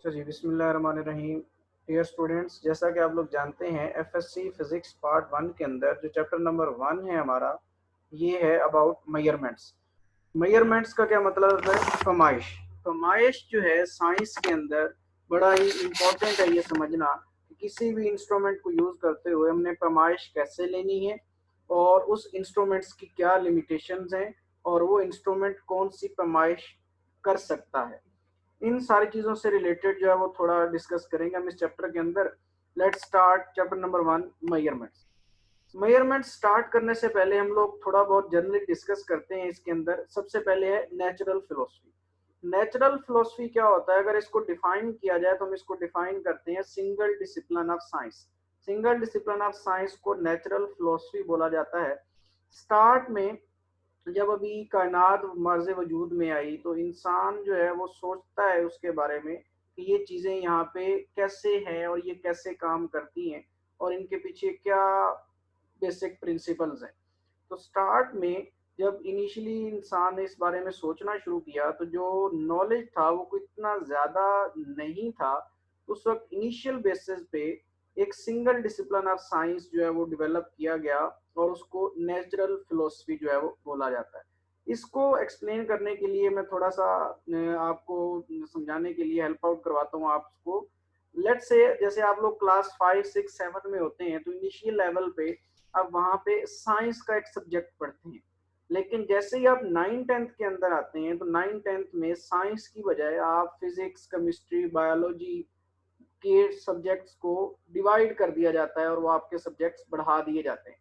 अच्छा जी, बिस्मिल्लाहिर्रहमानिर्रहीम। Dear students, जैसा कि आप लोग जानते हैं एफएससी फिज़िक्स पार्ट 1 के अंदर जो चैप्टर नंबर 1 है हमारा, ये है अबाउट मेजरमेंट्स। मेजरमेंट्स का क्या मतलब होता है? फमाइश। फमाइश जो है साइंस के अंदर बड़ा ही इम्पोर्टेंट है ये समझना कि किसी भी इंस्ट्रूमेंट को यूज़ करते हुए हमने फमाइश कैसे लेनी है और उस इंस्ट्रूमेंट्स की क्या लिमिटेशंस हैं और वो इंस्ट्रूमेंट कौन सी फमाइश कर सकता है। इन सारी चीज़ों से रिलेटेड जो है वो थोड़ा डिस्कस करेंगे हम इस चैप्टर के अंदर। Let's start chapter number 1, measurements. Measurements start करने से पहले हम लोग थोड़ा बहुत जनरली डिस्कस करते हैं। इसके अंदर सबसे पहले है नेचुरल फिलोसफी। नेचुरल फिलोसफी क्या होता है? अगर इसको डिफाइन किया जाए तो हम इसको डिफाइन करते हैं single discipline of science. Single discipline of science को नेचुरल फिलोसफी बोला जाता है। स्टार्ट में जब अभी कायनात मर्ज वजूद में आई तो इंसान जो है वो सोचता है उसके बारे में कि ये चीज़ें यहाँ पे कैसे हैं और ये कैसे काम करती हैं और इनके पीछे क्या बेसिक प्रिंसिपल्स हैं। तो स्टार्ट में जब इनिशियली इंसान ने इस बारे में सोचना शुरू किया तो जो नॉलेज था वो कोई इतना ज़्यादा नहीं था। उस वक्त इनिशियल बेसिस पे एक सिंगल डिसिप्लिन ऑफ साइंस जो है वो डेवलप किया गया और उसको नेचुरल फिलोसफी जो है वो बोला जाता है। इसको एक्सप्लेन करने के लिए मैं थोड़ा सा आपको समझाने के लिए हेल्प आउट करवाता हूँ आपको। लेट्स से जैसे आप लोग क्लास 5, 6, 7 में होते हैं तो इनिशियल लेवल पे आप वहाँ पे साइंस का एक सब्जेक्ट पढ़ते हैं। लेकिन जैसे ही आप 9th 10th के अंदर आते हैं तो 9th 10th में साइंस की बजाय आप फिजिक्स, केमिस्ट्री, बायोलॉजी के सब्जेक्ट्स को डिवाइड कर दिया जाता है और वो आपके सब्जेक्ट्स बढ़ा दिए जाते हैं।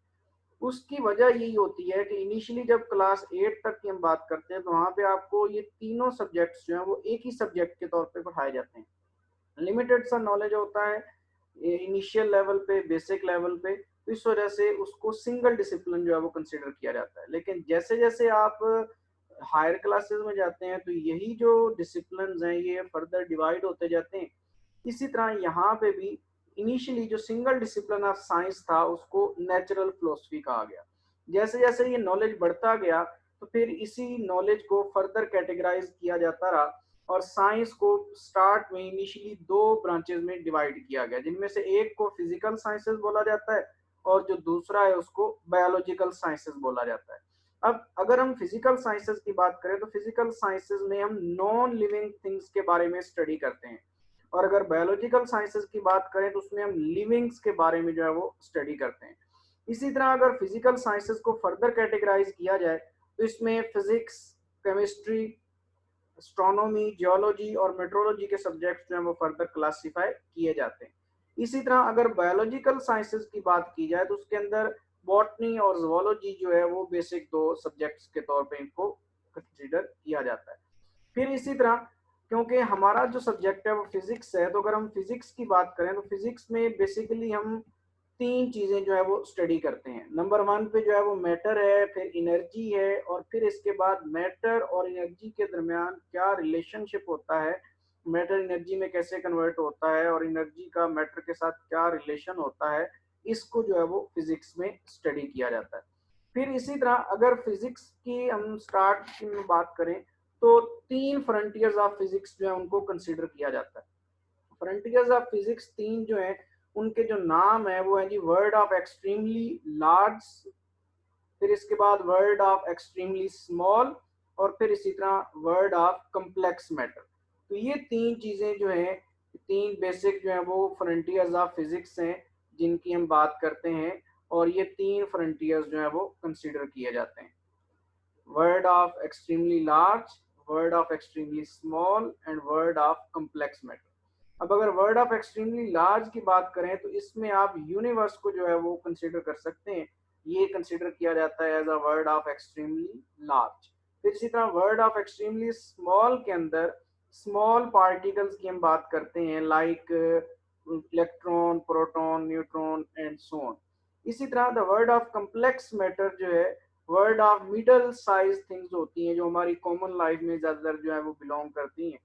उसकी वजह यही होती है कि इनिशियली जब क्लास 8 तक की हम बात करते हैं तो वहाँ पे आपको ये तीनों सब्जेक्ट्स जो हैं वो एक ही सब्जेक्ट के तौर पे पढ़ाए जाते हैं। लिमिटेड सा नॉलेज होता है इनिशियल लेवल पे, बेसिक लेवल पे, तो इस वजह से उसको सिंगल डिसिप्लिन जो है वो कंसिडर किया जाता है। लेकिन जैसे जैसे आप हायर क्लासेस में जाते हैं तो यही जो डिसिप्लिन हैं ये फर्दर डिवाइड होते जाते हैं। इसी तरह यहाँ पे भी इनिशियली जो सिंगल डिसिप्लिन ऑफ साइंस था उसको नेचुरल फिलोसफी कहा गया। जैसे जैसे ये नॉलेज बढ़ता गया तो फिर इसी नॉलेज को फर्दर कैटेगराइज किया जाता रहा और साइंस को स्टार्ट में इनिशियली दो ब्रांचेस में डिवाइड किया गया, जिनमें से एक को फिजिकल साइंसेस बोला जाता है और जो दूसरा है उसको बायोलॉजिकल साइंसेस बोला जाता है। अब अगर हम फिजिकल साइंसेस की बात करें तो फिजिकल साइंसेस में हम नॉन लिविंग थिंग्स के बारे में स्टडी करते हैं और अगर बायोलॉजिकल साइंसेस की बात करें तो उसमें हम लिविंग्स के बारे में जो है वो स्टडी करते हैं। इसी तरह अगर फिजिकल साइंसेस को फर्दर कैटेगराइज किया जाए तो इसमें फिजिक्स, केमिस्ट्री, एस्ट्रोनॉमी, जियोलॉजी और मेट्रोलॉजी के सब्जेक्ट्स जो हैं वो फर्दर क्लासिफाई किए जाते हैं। इसी तरह अगर बायोलॉजिकल साइंसेस की बात की जाए तो उसके अंदर बॉटनी और जूलॉजी जो है वो बेसिक दो सब्जेक्ट्स के तौर पे इनको कंसीडर किया जाता है। फिर इसी तरह क्योंकि हमारा जो सब्जेक्ट है वो फिजिक्स है तो अगर हम फिजिक्स की बात करें तो फिजिक्स में बेसिकली हम तीन चीजें जो है वो स्टडी करते हैं। नंबर 1 पे जो है वो मैटर है, फिर एनर्जी है और फिर इसके बाद मैटर और एनर्जी के दरमियान क्या रिलेशनशिप होता है, मैटर एनर्जी में कैसे कन्वर्ट होता है और एनर्जी का मैटर के साथ क्या रिलेशन होता है, इसको जो है वो फिजिक्स में स्टडी किया जाता है। फिर इसी तरह अगर फिजिक्स की हम स्टार्ट में बात करें तो तीन फ्रंटियर्स ऑफ फिजिक्स जो है उनको कंसिडर किया जाता है। फ्रंटियर्स ऑफ फिजिक्स तीन जो है उनके जो नाम है वो है जी वर्ड ऑफ एक्सट्रीमली लार्ज, फिर इसके बाद वर्ड ऑफ एक्सट्रीमली स्मॉल और फिर इसी तरह वर्ड ऑफ कम्प्लेक्स मैटर। तो ये तीन चीजें जो हैं, तीन बेसिक जो है वो फ्रंटियर्स ऑफ फिजिक्स हैं जिनकी हम बात करते हैं और ये तीन फ्रंटियर्स जो है वो कंसिडर किए जाते हैं। Word of extremely large, word of extremely small and word of complex matter. अब अगर वर्ड ऑफ एक्सट्रीमली लार्ज की बात करें तो इसमें आप यूनिवर्स को जो है वो कंसिडर कर सकते हैं। ये कंसिडर किया जाता है as a word of extremely large. फिर इसी तरह वर्ड ऑफ एक्सट्रीमली स्मॉल के अंदर स्मॉल पार्टिकल्स की हम बात करते हैं like electron, proton, neutron and so on. इसी तरह the word of complex matter जो है word of middle size things होती हैं जो हमारी कॉमन लाइफ में ज़्यादातर जो है वो बिलोंग करती हैं।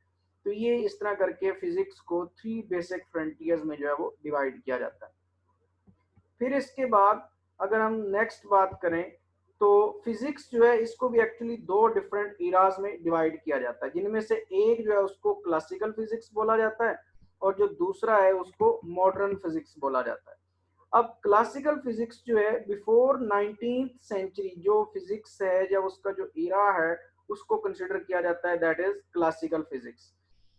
तो ये इस तरह करके फिजिक्स को थ्री बेसिक फ्रंटियर्स में जो है वो डिवाइड किया जाता है। फिर इसके बाद अगर हम नेक्स्ट बात करें तो फिजिक्स जो है इसको भी एक्चुअली दो डिफरेंट इराज में डिवाइड किया जाता है, जिनमें से एक जो है उसको क्लासिकल फिजिक्स बोला जाता है और जो दूसरा है उसको मॉडर्न फिजिक्स बोला जाता है। अब क्लासिकल फिजिक्स जो है बिफोर 19th सेंचुरी जो फिजिक्स है या उसका जो इरा है उसको कंसिडर किया जाता है, that is classical physics.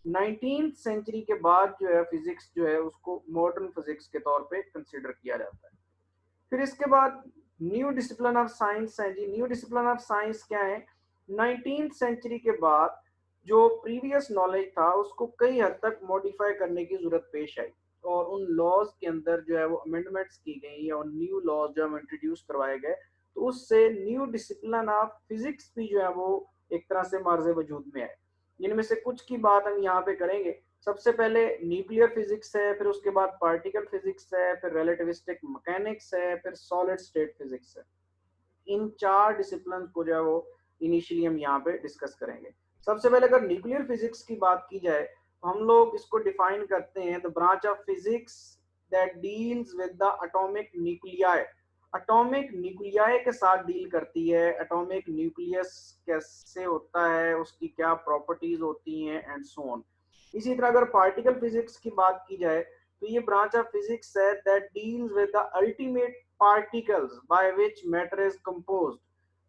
19th century के बाद जो है फिजिक्स जो है उसको मॉडर्न फिजिक्स के तौर पे कंसिडर किया जाता है। फिर इसके बाद न्यू डिसिप्लिन ऑफ साइंस है जी। न्यू डिसिप्लिन ऑफ साइंस क्या है? 19th सेंचुरी के बाद जो प्रीवियस नॉलेज था उसको कई हद तक मॉडिफाई करने की जरूरत पेश आई और उन लॉज के अंदर जो है वो अमेंडमेंट्स की गई या न्यू लॉज जो है इंट्रोड्यूस करवाए गए, तो उससे न्यू डिसिप्लिन ऑफ फिजिक्स भी जो है वो एक तरह से मार्ज वजूद में आए। जिनमें से कुछ की बात हम यहाँ पे करेंगे। सबसे पहले न्यूक्लियर फिजिक्स है, फिर उसके बाद पार्टिकल फिजिक्स है, फिर रिलेटिविस्टिक मैकेनिक्स है, फिर सॉलिड स्टेट फिजिक्स है। इन चार डिसिप्लिन को जो है वो इनिशियली हम यहाँ पे डिस्कस करेंगे। सबसे पहले अगर न्यूक्लियर फिजिक्स की बात की जाए तो हम लोग इसको डिफाइन करते हैं the branch of physics that deals with the atomic nuclei. Atomic nuclei के साथ डील करती है, एटॉमिक न्यूक्लियस कैसे होता है, उसकी क्या प्रॉपर्टीज होती हैं एंड सो ऑन। इसी तरह अगर पार्टिकल फिजिक्स की बात की जाए तो ये ब्रांच ऑफ फिजिक्स है that deals with the ultimate particles by which matter is composed,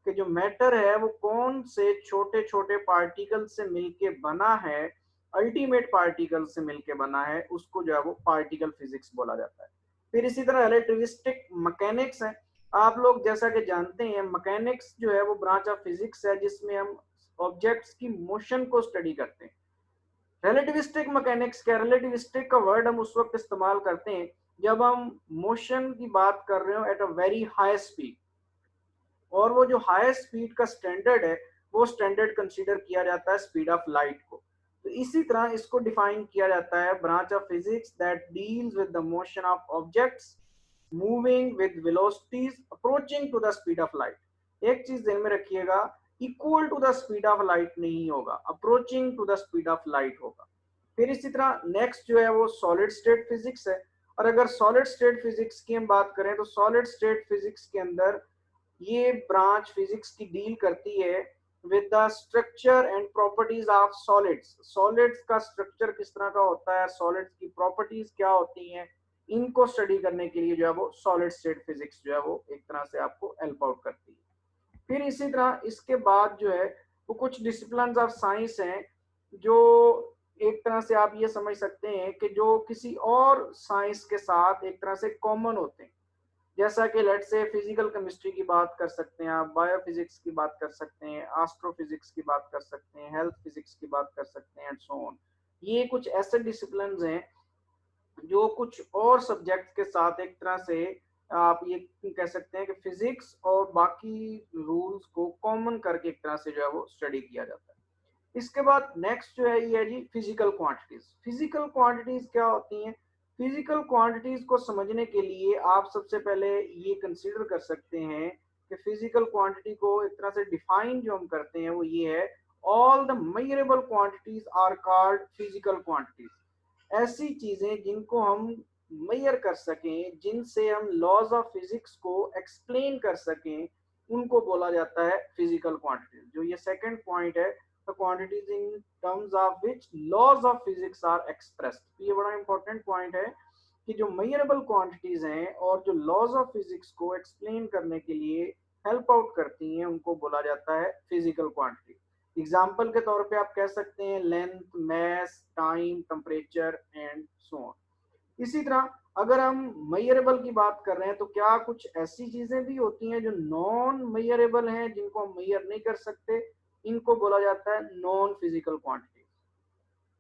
कि जो मैटर है वो कौन से छोटे छोटे पार्टिकल से मिलके बना है, अल्टीमेट पार्टिकल से मिलके बना है, उसको जो है वो पार्टिकल फिजिक्स बोला जाता है। फिर इसी तरह रिलेटिविस्टिक मैकेनिक्स है। आप लोग जैसा कि जानते हैं मैकेनिक्स जो है वो ब्रांच ऑफ फिजिक्स है जिसमें हम ऑब्जेक्ट्स की मोशन को स्टडी करते हैं। रिलेटिविस्टिक मैकेनिक्स क्या? रिलेटिविस्टिक का वर्ड हम उस वक्त इस्तेमाल करते हैं जब हम मोशन की बात कर रहे हो at a very high speed, और वो जो हाई स्पीड का स्टैंडर्ड है वो स्टैंडर्ड कंसीडर किया जाता है स्पीड ऑफ लाइट को। तो इसी तरह इसको डिफाइन किया जाता है branch of physics that deals with the motion of objects moving with velocities approaching to the speed of light. एक चीज ध्यान में रखिएगा, equal to the speed of light नहीं होगा, approaching to the speed of light होगा। फिर इसी तरह नेक्स्ट जो है वो सॉलिड स्टेट फिजिक्स है। और अगर सॉलिड स्टेट फिजिक्स की हम बात करें तो सॉलिड स्टेट फिजिक्स के अंदर ये ब्रांच फिजिक्स की डील करती है with the structure and properties of solids. Solids का स्ट्रक्चर किस तरह का होता है, सॉलिड्स की प्रॉपर्टीज क्या होती हैं, इनको स्टडी करने के लिए जो है वो सॉलिड स्टेट फिजिक्स जो है वो एक तरह से आपको हेल्प आउट करती है। फिर इसी तरह इसके बाद जो है वो कुछ डिसिप्लिन ऑफ साइंस हैं जो एक तरह से आप ये समझ सकते हैं कि जो किसी और साइंस के साथ एक तरह से कॉमन होते हैं। जैसा कि लेट से फिजिकल केमिस्ट्री की बात कर सकते हैं आप, बायोफिजिक्स की बात कर सकते हैं, एस्ट्रोफिजिक्स की बात कर सकते हैं, हेल्थ फिजिक्स की बात कर सकते हैं एंड सो ऑन। ये कुछ ऐसे डिसिप्लिन हैं जो कुछ और सब्जेक्ट के साथ एक तरह से आप ये कह सकते हैं कि फिजिक्स और बाकी रूल्स को कॉमन करके एक तरह से जो है वो स्टडी किया जाता है। इसके बाद नेक्स्ट जो है ये है जी फिजिकल क्वांटिटीज। फिजिकल क्वांटिटीज क्या होती हैं? फिजिकल क्वांटिटीज को समझने के लिए आप सबसे पहले ये कंसीडर कर सकते हैं कि फिजिकल क्वांटिटी को एक तरह से डिफाइन जो हम करते हैं वो ये है, all the measurable quantities are called physical quantities. ऐसी चीजें जिनको हम मेजर कर सकें, जिनसे हम लॉज ऑफ फिजिक्स को एक्सप्लेन कर सकें, उनको बोला जाता है फिजिकल क्वांटिटीज। जो ये सेकंड पॉइंट है, the quantities in terms of which laws of physics are expressed. ये बड़ा इंपॉर्टेंट पॉइंट है कि जो मेजरेबल क्वांटिटीज हैं और जो लॉज ऑफ फिजिक्स को एक्सप्लेन करने के लिए हेल्प आउट करती हैं उनको बोला जाता है फिजिकल क्वांटिटी। एग्जाम्पल के तौर पे आप कह सकते हैं length, mass, time, temperature and so on. इसी तरह अगर हम मेजरेबल की बात कर रहे हैं तो क्या कुछ ऐसी चीजें भी होती हैं जो नॉन मेजरेबल हैं, जिनको हम मेजर नहीं कर सकते, इनको बोला जाता है नॉन फिजिकल क्वांटिटी।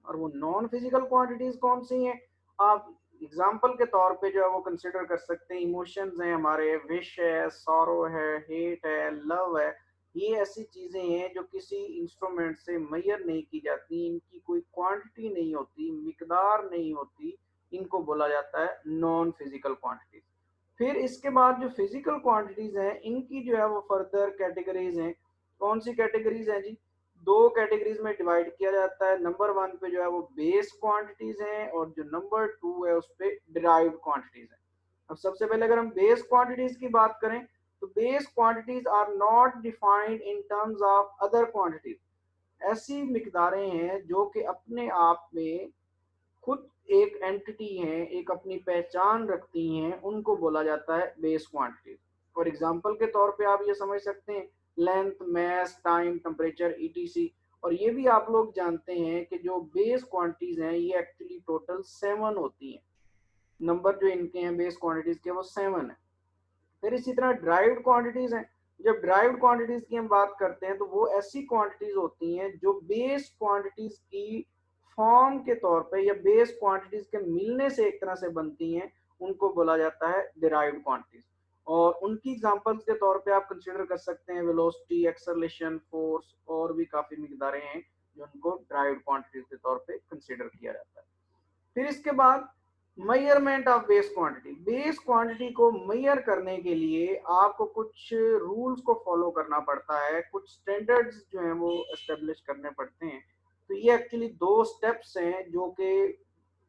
और वो नॉन फिजिकल क्वांटिटीज कौन सी हैं? आप एग्जाम्पल के तौर पे जो है वो कंसिडर कर सकते हैं, इमोशंस हैं हमारे, विश है, सॉरो है, हेट है, लव है। ये ऐसी चीजें हैं जो किसी इंस्ट्रूमेंट से मेजर नहीं की जाती, इनकी कोई क्वांटिटी नहीं होती, मिकदार नहीं होती, इनको बोला जाता है नॉन फिजिकल क्वांटिटीज। फिर इसके बाद जो फिजिकल क्वांटिटीज हैं इनकी जो है वो फर्दर कैटेगरीज हैं। कौन सी कैटेगरीज हैं जी? दो कैटेगरीज में डिवाइड किया जाता है। नंबर वन पे जो है वो बेस क्वांटिटीज हैं और जो नंबर टू है उस पे डिराइव्ड क्वांटिटीज हैं। अब सबसे पहले अगर हम बेस क्वांटिटीज की बात करें तो base quantities are not defined in terms of other quantities. ऐसी मिकदारें हैं जो कि अपने आप में खुद एक एंटिटी हैं, एक अपनी पहचान रखती हैं, उनको बोला जाता है बेस क्वांटिटीज। फॉर एग्जांपल के तौर पे आप ये समझ सकते हैं length, mass, time, temperature, ETC. और ये भी आप लोग जानते हैं कि जो बेस क्वांटिटीज हैं ये एक्चुअली टोटल 7 होती हैं। नंबर जो इनके हैं बेस क्वांटिटीज के वो 7 है। फिर इसी तरह ड्राइव्ड क्वांटिटीज हैं। जब ड्राइव्ड क्वांटिटीज की हम बात करते हैं तो वो ऐसी क्वांटिटीज होती हैं जो बेस क्वांटिटीज की फॉर्म के तौर पे या बेस क्वांटिटीज के मिलने से एक तरह से बनती हैं, उनको बोला जाता है डिराइव्ड क्वांटिटीज। और उनकी एग्जांपल्स के तौर पे आप कंसीडर कर सकते हैं वेलोसिटी, एक्सेलरेशन, फोर्स, और भी काफी मिकदारें हैं जो उनको ड्राइव्ड क्वांटिटीज के तौर पे कंसीडर किया जाता है। फिर इसके बाद measurement of base quantity. Base quantity को मेजर करने के लिए आपको कुछ रूल्स को फॉलो करना पड़ता है, कुछ स्टैंडर्ड्स जो हैं वो एस्टेब्लिश करने पड़ते हैं। तो ये एक्चुअली 2 स्टेप्स हैं जो कि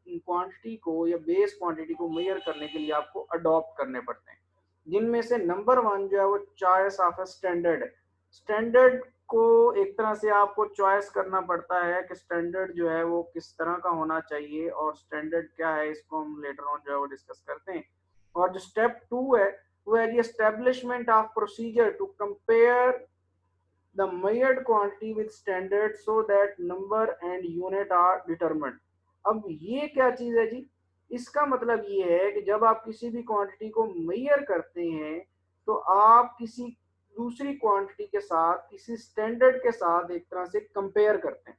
क्वांटिटी को या बेस क्वांटिटी को मेजर करने के लिए आपको अडॉप्ट करने पड़ते हैं, जिनमें से नंबर 1 जो है वो चॉइस ऑफ अ स्टैंडर्ड है। स्टैंडर्ड को एक तरह से आपको चॉइस करना पड़ता है कि स्टैंडर्ड जो है वो किस तरह का होना चाहिए, और स्टैंडर्ड क्या है इसको हम लेटर ऑन जो है वो डिस्कस करते हैं। और जो स्टेप 2 है वो है the establishment of procedure to compare the measured quantity with standard so that number and unit are determined। अब ये क्या चीज है जी? इसका मतलब ये है कि जब आप किसी भी क्वांटिटी को मेजर करते हैं तो आप किसी दूसरी क्वांटिटी के साथ, किसी स्टैंडर्ड के साथ एक तरह से कंपेयर करते हैं।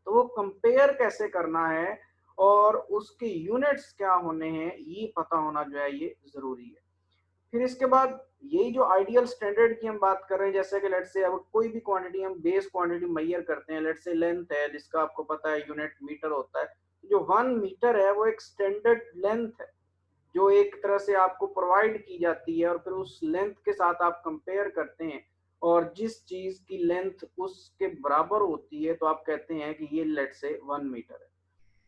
तो वो कंपेयर कैसे करना है और उसके यूनिट्स क्या होने हैं ये पता होना जो है ये जरूरी है। फिर इसके बाद यही जो आइडियल स्टैंडर्ड की हम बात कर रहे हैं, जैसे कि लेट से अब कोई भी क्वांटिटी हम बेस क्वांटिटी मेजर करते हैं, लेट से लेंथ है जिसका आपको पता है यूनिट मीटर होता है। जो 1 मीटर है वो एक स्टैंडर्ड लेंथ है जो एक तरह से आपको प्रोवाइड की जाती है, और फिर उस लेंथ के साथ आप कंपेयर करते हैं, और जिस चीज की लेंथ उसके बराबर होती है तो आप कहते हैं कि ये लेट से 1 मीटर है।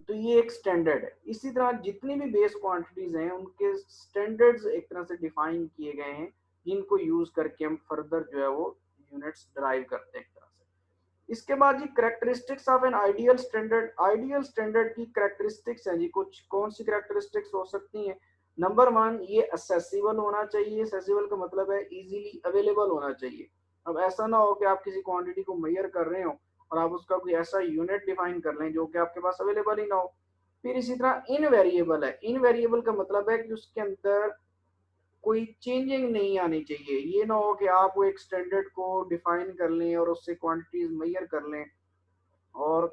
तो ये एक स्टैंडर्ड है। इसी तरह जितनी भी बेस क्वांटिटीज हैं उनके स्टैंडर्ड्स एक तरह से डिफाइन किए गए हैं, जिनको यूज करके हम फर्दर जो है वो यूनिट्स ड्राइव करते हैं एक तरह से। इसके बाद जी characteristics of an ideal standard. Ideal standard की करेक्टरिस्टिक्स हैं जी, कुछ कौन सी करेक्टरिस्टिक्स हो सकती हैं? नंबर 1, ये असेसिबल होना चाहिए। असेसिबल का मतलब है इजीली अवेलेबल होना चाहिए। अब ऐसा ना हो कि आप किसी क्वांटिटी को मेजर कर रहे हो और आप उसका कोई ऐसा यूनिट डिफाइन कर लें जो कि आपके पास अवेलेबल ही ना हो। फिर इसी तरह इनवेरिएबल है। इनवेरिएबल का मतलब है कि उसके अंदर कोई चेंजिंग नहीं आनी चाहिए। ये ना हो कि आप वो एक स्टैंडर्ड को डिफाइन कर लें और उससे क्वांटिटीज मेजर कर लें और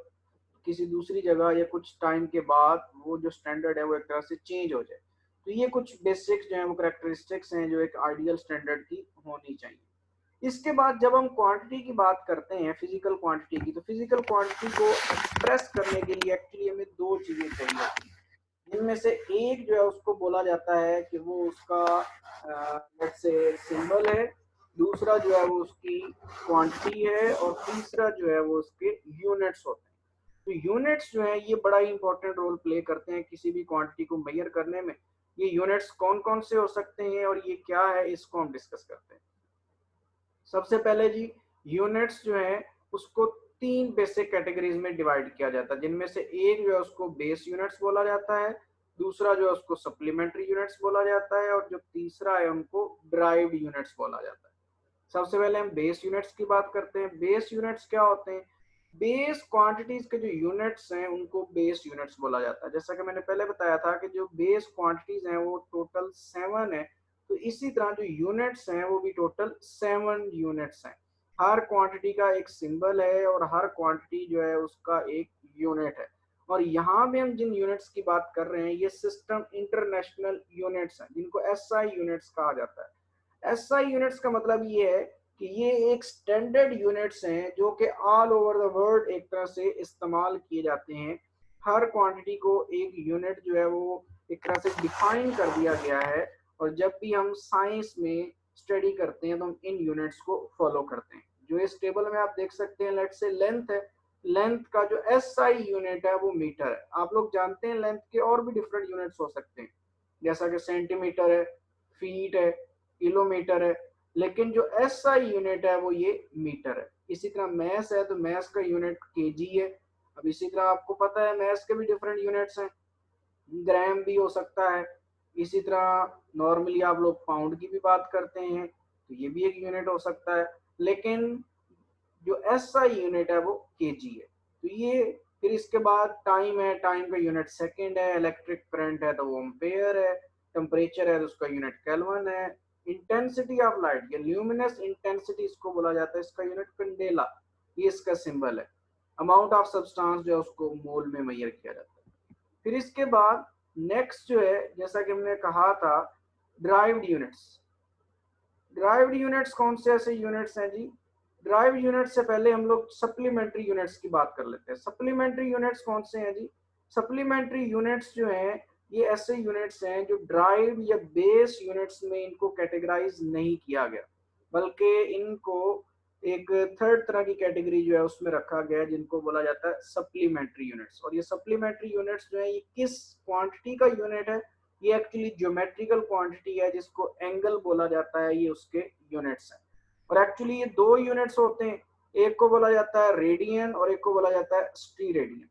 किसी दूसरी जगह या कुछ टाइम के बाद वो जो स्टैंडर्ड है वो एक तरह से चेंज हो जाए। तो ये कुछ बेसिक्स जो है वो करेक्टरिस्टिक्स हैं जो एक आइडियल स्टैंडर्ड की होनी चाहिए। इसके बाद जब हम क्वांटिटी की बात करते हैं, फिजिकल क्वांटिटी की, तो फिजिकल क्वांटिटी को एक्सप्रेस करने के लिए एक्चुअली हमें 2 चीजें चाहिए होती हैं, जिनमें से एक जो है उसको बोला जाता है कि वो उसका लेट्स से सिंबल है, दूसरा जो है वो उसकी क्वांटिटी है, और तीसरा जो है वो उसके यूनिट्स होते हैं। तो यूनिट्स जो है ये बड़ा ही इंपॉर्टेंट रोल प्ले करते हैं किसी भी क्वांटिटी को मेजर करने में। ये यूनिट्स कौन कौन से हो सकते हैं और ये क्या है इसको हम डिस्कस करते हैं। सबसे पहले जी यूनिट्स जो है उसको 3 बेसिक कैटेगरीज में डिवाइड किया जाता है, जिनमें से एक जो है उसको बेस यूनिट्स बोला जाता है, दूसरा जो है उसको सप्लीमेंट्री यूनिट्स बोला जाता है, और जो तीसरा है उनको ड्राइव्ड यूनिट्स बोला जाता है। सबसे पहले हम बेस यूनिट्स की बात करते हैं। बेस यूनिट्स क्या होते हैं? बेस क्वांटिटीज के जो यूनिट्स हैं उनको बेस यूनिट्स बोला जाता है। जैसा कि मैंने पहले बताया था कि जो बेस क्वांटिटीज हैं वो टोटल 7 है, तो इसी तरह जो यूनिट्स हैं वो भी टोटल 7 यूनिट्स हैं। हर क्वांटिटी का एक सिंबल है और हर क्वांटिटी जो है उसका एक यूनिट है। और यहाँ पे हम जिन यूनिट्स की बात कर रहे हैं ये सिस्टम इंटरनेशनल यूनिट्स हैं, जिनको एसआई यूनिट्स कहा जाता है। एसआई यूनिट्स का मतलब ये है कि ये एक स्टैंडर्ड यूनिट्स हैं जो कि ऑल ओवर द वर्ल्ड एक तरह से इस्तेमाल किए जाते हैं। हर क्वांटिटी को एक यूनिट जो है वो एक तरह से डिफाइन कर दिया गया है, और जब भी हम साइंस में स्टडी करते हैं तो हम इन यूनिट्स को फॉलो करते हैं। जो इस टेबल में आप देख सकते हैं, लेट से लेंथ है, लेंथ का जो एसआई यूनिट है वो मीटर है। आप लोग जानते हैं लेंथ के और भी डिफरेंट यूनिट्स हो सकते हैं, जैसा कि सेंटीमीटर है, फीट है, किलोमीटर है, लेकिन जो एसआई यूनिट है वो ये मीटर है। इसी तरह मैस है तो मैस का यूनिट केजी है। अब इसी तरह आपको पता है मैस के भी डिफरेंट यूनिट्स हैं, ग्राम भी हो सकता है। इसी तरह नॉर्मली आप लोग पाउंड की भी बात करते हैं तो ये भी एक यूनिट हो सकता है, लेकिन जो एसआई यूनिट है वो केजी है। तो ये फिर इसके बाद टाइम है, टाइम का यूनिट सेकंड है, इलेक्ट्रिक करंट है तो वो एम्पेयर है, टेम्परेचर है तो उसका यूनिट केल्विन है, इंटेंसिटी ऑफ लाइट या ल्यूमिनस इंटेंसिटी इसको बोला जाता है, इसका यूनिट कंडेला, ये इसका सिंबल है। अमाउंट ऑफ सब्सटेंस जो है उसको मोल में मेजर किया जाता है। फिर इसके बाद नेक्स्ट जो है, जैसा कि हमने कहा था, ड्राइव्ड यूनिट्स। ड्राइव्ड यूनिट्स कौन से ऐसे यूनिट्स हैं जी? ड्राइव यूनिट से पहले हम लोग सप्लीमेंट्री यूनिट्स की बात कर लेते हैं। सप्लीमेंट्री यूनिट्स कौन से हैं जी? सप्लीमेंट्री यूनिट्स जो हैं ये ऐसे यूनिट्स हैं जो ड्राइव या बेस यूनिट्स में इनको कैटेगराइज नहीं किया गया, बल्कि इनको एक थर्ड तरह की कैटेगरी जो है उसमें रखा गया है, जिनको बोला जाता है सप्लीमेंट्री यूनिट्स। और ये सप्लीमेंट्री यूनिट्स जो है ये किस क्वांटिटी का यूनिट है? ये एक्चुअली ज्योमेट्रिकल क्वांटिटी है जिसको एंगल बोला जाता है, ये उसके यूनिट्स हैं। और एक्चुअली ये दो यूनिट्स होते हैं, एक को बोला जाता है रेडियन और एक को बोला जाता है स्टीरेडियन।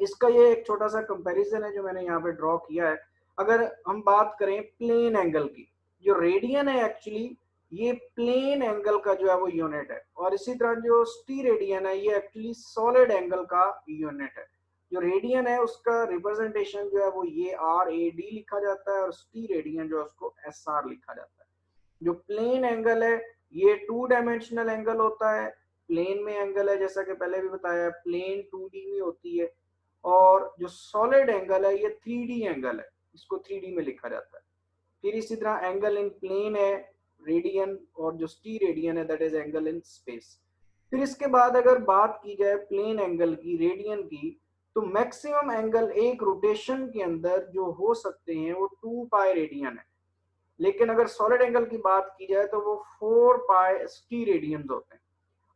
इसका ये एक छोटा सा कंपैरिजन है जो मैंने यहाँ पे ड्रॉ किया है। अगर हम बात करें प्लेन एंगल की, जो रेडियन है एक्चुअली ये प्लेन एंगल का जो है वो यूनिट है, और इसी तरह जो स्टीरेडियन है ये एक्चुअली सॉलिड एंगल का यूनिट है। जो रेडियन है उसका रिप्रेजेंटेशन जो है वो ये RAD लिखा जाता है, और स्टीरेडियन जो है उसको SR लिखा जाता है। जो प्लेन एंगल है ये 2 डायमेंशनल एंगल होता है, प्लेन में एंगल है जैसा कि पहले भी बताया, प्लेन 2D में होती है। और जो सॉलिड एंगल है ये 3D एंगल है, इसको 3D में लिखा जाता है। फिर इसी तरह एंगल इन प्लेन है रेडियन, और जो स्टीरेडियन है that is angle in space. फिर इसके बाद अगर बात की जाए प्लेन एंगल की, रेडियन की, तो मैक्सिमम एंगल एक रोटेशन के अंदर जो हो सकते हैं वो 2 पाई रेडियन है, लेकिन अगर सॉलिड एंगल की बात की जाए तो वो 4 पाई स्टीरेडियंस होते हैं।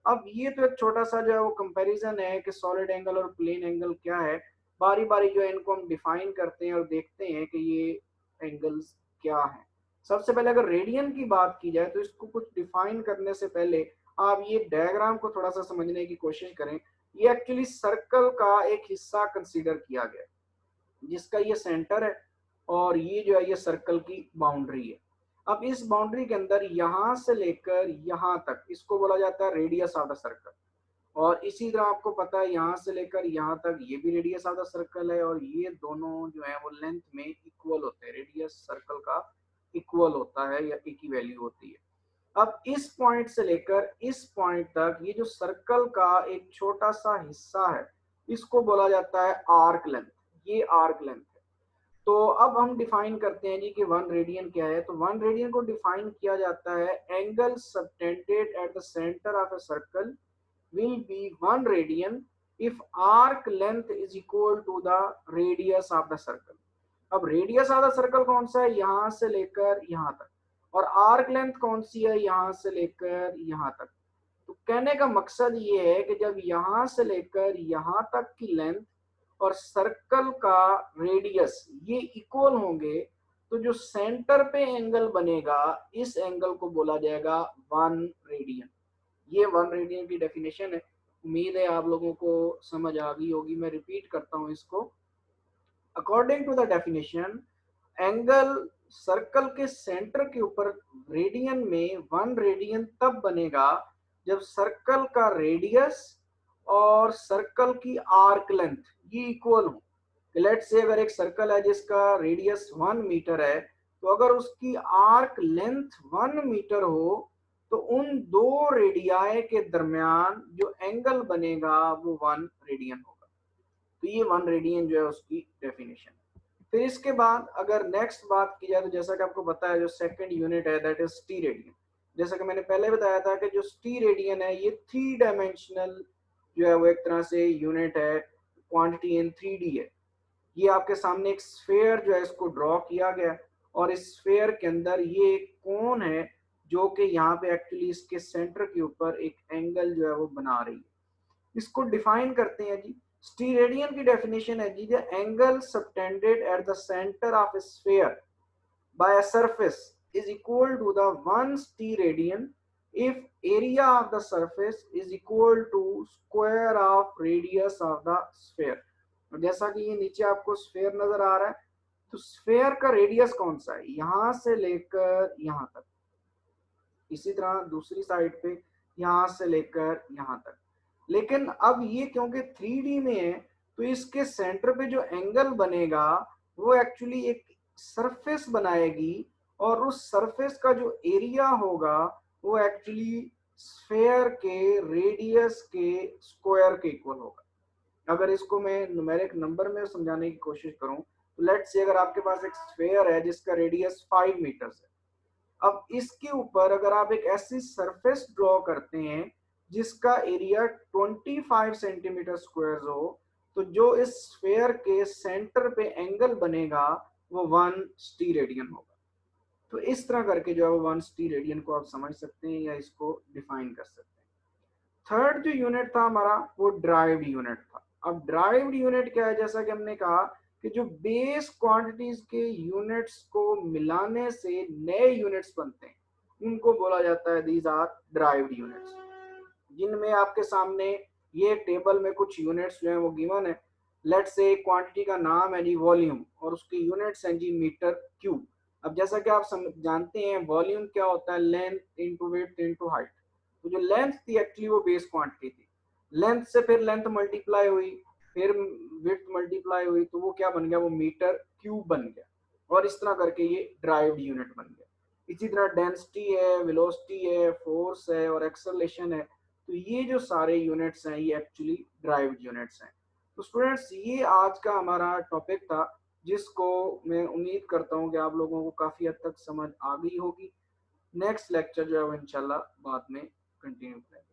अब ये तो एक छोटा सा जो है वो कंपैरिजन है कि सॉलिड एंगल और प्लेन एंगल क्या है। बारी बारी जो है इनको हम डिफाइन करते हैं और देखते हैं कि ये एंगल्स क्या हैं। सबसे पहले अगर रेडियन की बात की जाए तो इसको कुछ डिफाइन करने से पहले आप ये डायग्राम को थोड़ा सा समझने की कोशिश करें। ये एक्चुअली सर्कल का एक हिस्सा कंसीडर किया गया है जिसका ये सेंटर है, और ये जो है ये सर्कल की बाउंड्री है। अब इस बाउंड्री के अंदर यहां से लेकर यहां तक इसको बोला जाता है रेडियस ऑफ द सर्कल, और इसी तरह आपको पता है यहाँ से लेकर यहाँ तक ये भी रेडियस ऑफ द सर्कल है, और ये दोनों जो है वो लेंथ में इक्वल होते हैं, रेडियस सर्कल का इक्वल होता है या एक ही वैल्यू होती है। अब इस पॉइंट से लेकर इस पॉइंट तक ये जो सर्कल का एक छोटा सा हिस्सा है इसको बोला जाता है आर्क लेंथ। ये आर्क लेंथ है। तो अब हम डिफाइन करते हैं जी कि 1 रेडियन क्या है। तो 1 रेडियन को डिफाइन किया जाता है angle subtended at the centre of a circle will be 1 radian if arc length is equal to the radius of the circle। अब रेडियस ऑफ द सर्कल कौन सा है? यहाँ से लेकर यहाँ तक। और आर्क लेंथ कौन सी है? यहाँ से लेकर यहाँ तक। तो कहने का मकसद ये है कि जब यहाँ से लेकर यहाँ तक की लेंथ और सर्कल का रेडियस ये इक्वल होंगे तो जो सेंटर पे एंगल बनेगा इस एंगल को बोला जाएगा 1 रेडियन। ये 1 रेडियन की डेफिनेशन है। उम्मीद है आप लोगों को समझ आ गई होगी। मैं रिपीट करता हूँ इसको। According to the definition, angle circle के सेंटर के ऊपर रेडियन में 1 रेडियन तब बनेगा जब सर्कल का रेडियस और सर्कल की आर्क लेंथ ये इक्वल हो। लेट्स से अगर एक सर्कल है जिसका रेडियस 1 मीटर है, तो अगर उसकी आर्क लेंथ 1 मीटर हो तो उन दो रेडियाई के दरमियान जो एंगल बनेगा वो 1 रेडियन होगा। तो ये 1 रेडियन जो है उसकी डेफिनेशन है। फिर इसके बाद अगर नेक्स्ट बात की जाए तो जैसा कि आपको पता है जो सेकंड यूनिट है दैट इज टी रेडियन। जैसा कि मैंने पहले बताया था कि जो टी रेडियन है ये 3 डायमेंशनल जो है वो एक तरह से यूनिट है, क्वांटिटी इन 3D है। ये आपके सामने एक स्फेयर जो है इसको ड्रॉ किया गया, और इस स्फेयर के अंदर ये एक कोन है जो कि यहाँ पे एक्चुअली इसके सेंटर के ऊपर एक एंगल जो है वो बना रही है। इसको डिफाइन करते हैं जी। स्टीरेडियन की डेफिनेशन है जी, the angle subtended at the centre of a sphere by a surface is equal to the 1 t radian if area of the surface is equal to square of radius of the sphere। जैसा कि ये नीचे आपको sphere नजर आ रहा है, तो sphere का रेडियस कौन सा है, यहां से लेकर यहां तक, इसी तरह दूसरी साइड पे यहां से लेकर यहां तक। लेकिन अब ये क्योंकि 3D में है, तो इसके सेंटर पे जो एंगल बनेगा वो एक्चुअली एक सरफेस बनाएगी, और उस सरफेस का जो एरिया होगा वो एक्चुअली स्फेयर के रेडियस के स्क्वायर के इक्वल होगा। अगर इसको मैं न्यूमेरिक नंबर में समझाने की कोशिश करूं, तो लेट्स से अगर आपके पास एक स्फेयर है जिसका रेडियस 5 मीटर्स है, अब इसके ऊपर अगर आप एक ऐसी सरफेस ड्रॉ करते हैं जिसका एरिया 25 सेंटीमीटर स्क्वायर हो, तो जो इस स्फेयर के सेंटर पे एंगल बनेगा वो 1 टी रेडियन होगा। तो इस तरह करके जो है वो 1 टी रेडियन को आप समझ सकते हैं या इसको डिफाइन कर सकते हैं। थर्ड जो यूनिट था हमारा वो ड्राइव्ड यूनिट था। अब ड्राइव्ड यूनिट क्या है, जैसा कि हमने कहा कि जो बेस क्वांटिटीज के यूनिट्स को मिलाने से नए यूनिट्स बनते हैं, उनको बोला जाता है दीज आर ड्राइव्ड यूनिट्स, जिनमें आपके सामने ये टेबल में कुछ यूनिट्स जो है वो गिवन है। लेट्स से क्वांटिटी का नाम है जी वॉल्यूम, और उसके यूनिट्स हैं जी मीटर क्यूब। अब जैसा कि आप जानते हैं वॉल्यूम क्या होता है, length into width into height. तो जो लेंथ थी एक्चुअली वो बेस क्वांटिटी थी, लेंथ से फिर लेंथ मल्टीप्लाई हुई, फिर विड्थ मल्टीप्लाई हुई, तो वो क्या बन गया, वो मीटर क्यूब बन गया, और इस तरह करके ये ड्राइव्ड यूनिट बन गया। इसी तरह डेंसिटी है, वेलोसिटी है, फोर्स है और एक्सेलरेशन है, तो ये जो सारे यूनिट्स हैं ये एक्चुअली ड्राइव्ड यूनिट्स हैं। तो स्टूडेंट्स ये आज का हमारा टॉपिक था, जिसको मैं उम्मीद करता हूँ कि आप लोगों को काफ़ी हद तक समझ आ गई होगी। नेक्स्ट लेक्चर जो है वो इंशाल्लाह बाद में कंटिन्यू करेंगे।